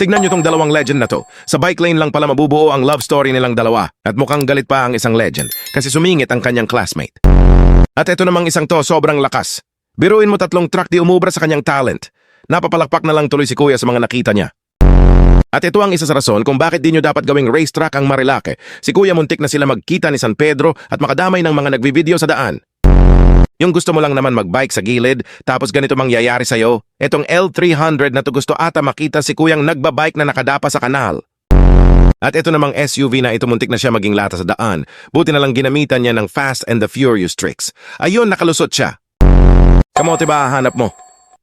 Tignan nyo tong dalawang legend na to. Sa bike lane lang pala mabubuo ang love story nilang dalawa. At mukhang galit pa ang isang legend kasi sumingit ang kanyang classmate. At ito namang isang to sobrang lakas. Biruin mo 3 truck di umubra sa kanyang talent. Napapalakpak na lang tuloy si kuya sa mga nakita niya. At ito ang isa sa rason kung bakit di nyo dapat gawing racetrack ang Marilake. Si kuya muntik na sila magkita ni San Pedro at makadamay ng mga nagbivideo sa daan. Yung gusto mo lang naman magbike sa gilid, tapos ganito mangyayari sa'yo. Etong L300 na to gusto ata makita si kuyang nagbabike na nakadapa sa kanal. At ito namang SUV na ito muntik na siya maging lata sa daan. Buti na lang ginamitan niya ng Fast and the Furious tricks. Ayun, nakalusot siya. Kamote ba hanap mo?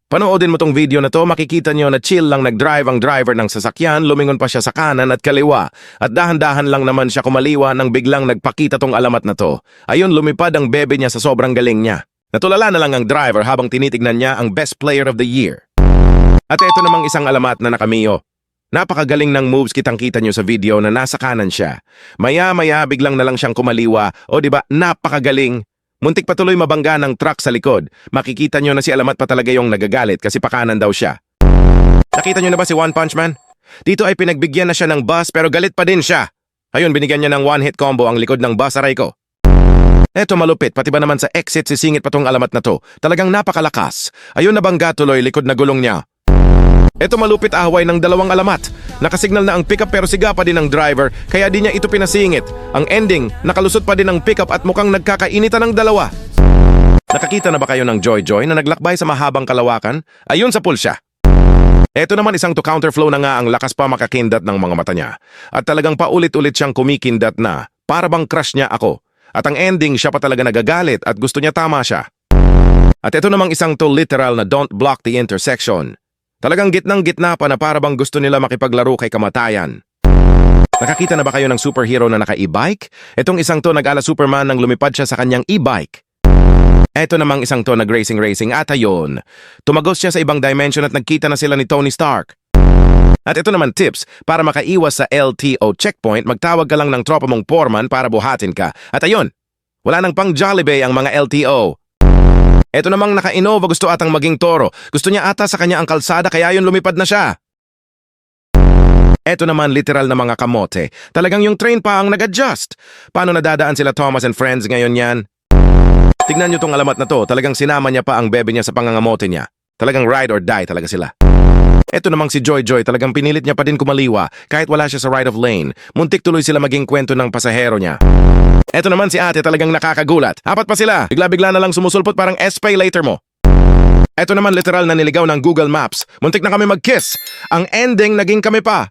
Panoodin mo tong video na to, makikita nyo na chill lang nag-drive ang driver ng sasakyan, lumingon pa siya sa kanan at kaliwa. At dahan-dahan lang naman siya kumaliwa nang biglang nagpakita tong alamat na to. Ayun, lumipad ang bebe niya sa sobrang galing niya. Natulala na lang ang driver habang tinitignan niya ang Best Player of the Year. At ito namang isang alamat na nakamiyo. Napakagaling ng moves kitang-kita nyo sa video na nasa kanan siya. Maya-maya biglang na lang siyang kumaliwa. O diba, napakagaling. Muntik pa tuloy mabangga ng truck sa likod. Makikita nyo na si alamat pa talaga yung nagagalit kasi pakanan daw siya. Nakita nyo na ba si One Punch Man? Dito ay pinagbigyan na siya ng bus pero galit pa din siya. Ayun, binigyan niya ng one-hit combo ang likod ng bus, aray ko. Eto malupit, pati ba naman sa exit sisingit pa tong alamat na to. Talagang napakalakas. Ayun, nabangga tuloy likod na gulong niya. Eto malupit, ahaway ng dalawang alamat. Nakasignal na ang pickup pero siga pa din ang driver kaya di niya ito pinasingit. Ang ending, nakalusot pa din ang pickup at mukhang nagkakainitan ng dalawa. Nakakita na ba kayo ng Joy Joy na naglakbay sa mahabang kalawakan? Ayun sa pulsya. Eto naman isang to counterflow na nga ang lakas pa makakindat ng mga mata niya. At talagang paulit-ulit siyang kumikindat na para bang crush niya ako. At ang ending, siya pa talaga nagagalit at gusto niya tama siya. At ito namang isang to literal na don't block the intersection. Talagang gitnang-gitna pa na para bang gusto nila makipaglaro kay kamatayan. Nakakita na ba kayo ng superhero na naka-e-bike? Itong isang to nag-ala Superman nang lumipad siya sa kanyang e-bike. Ito namang isang to nag-racing at ayun. Tumagos siya sa ibang dimension at nagkita na sila ni Tony Stark. At ito naman tips, para makaiwas sa LTO checkpoint, magtawag ka lang ng tropa mong foreman para buhatin ka. At ayun, wala nang pang Jollibee ang mga LTO. Ito namang naka-Innova gusto atang maging toro. Gusto niya ata sa kanya ang kalsada kaya yun lumipad na siya. Ito naman literal na mga kamote. Talagang yung train pa ang nag-adjust. Paano nadadaan sila Thomas and Friends ngayon yan? Tignan nyo tong alamat na to, talagang sinama niya pa ang bebe niya sa pangangamote niya. Talagang ride or die talaga sila. Ito namang si Joy Joy, talagang pinilit niya pa din kumaliwa kahit wala siya sa right of lane. Muntik tuloy sila maging kwento ng pasahero niya. Ito naman si ate, talagang nakakagulat. 4 pa sila, bigla-bigla na lang sumusulpot parang S-Pay later mo. Ito naman literal na niligaw ng Google Maps. Muntik na kami mag-kiss. Ang ending, naging kami pa.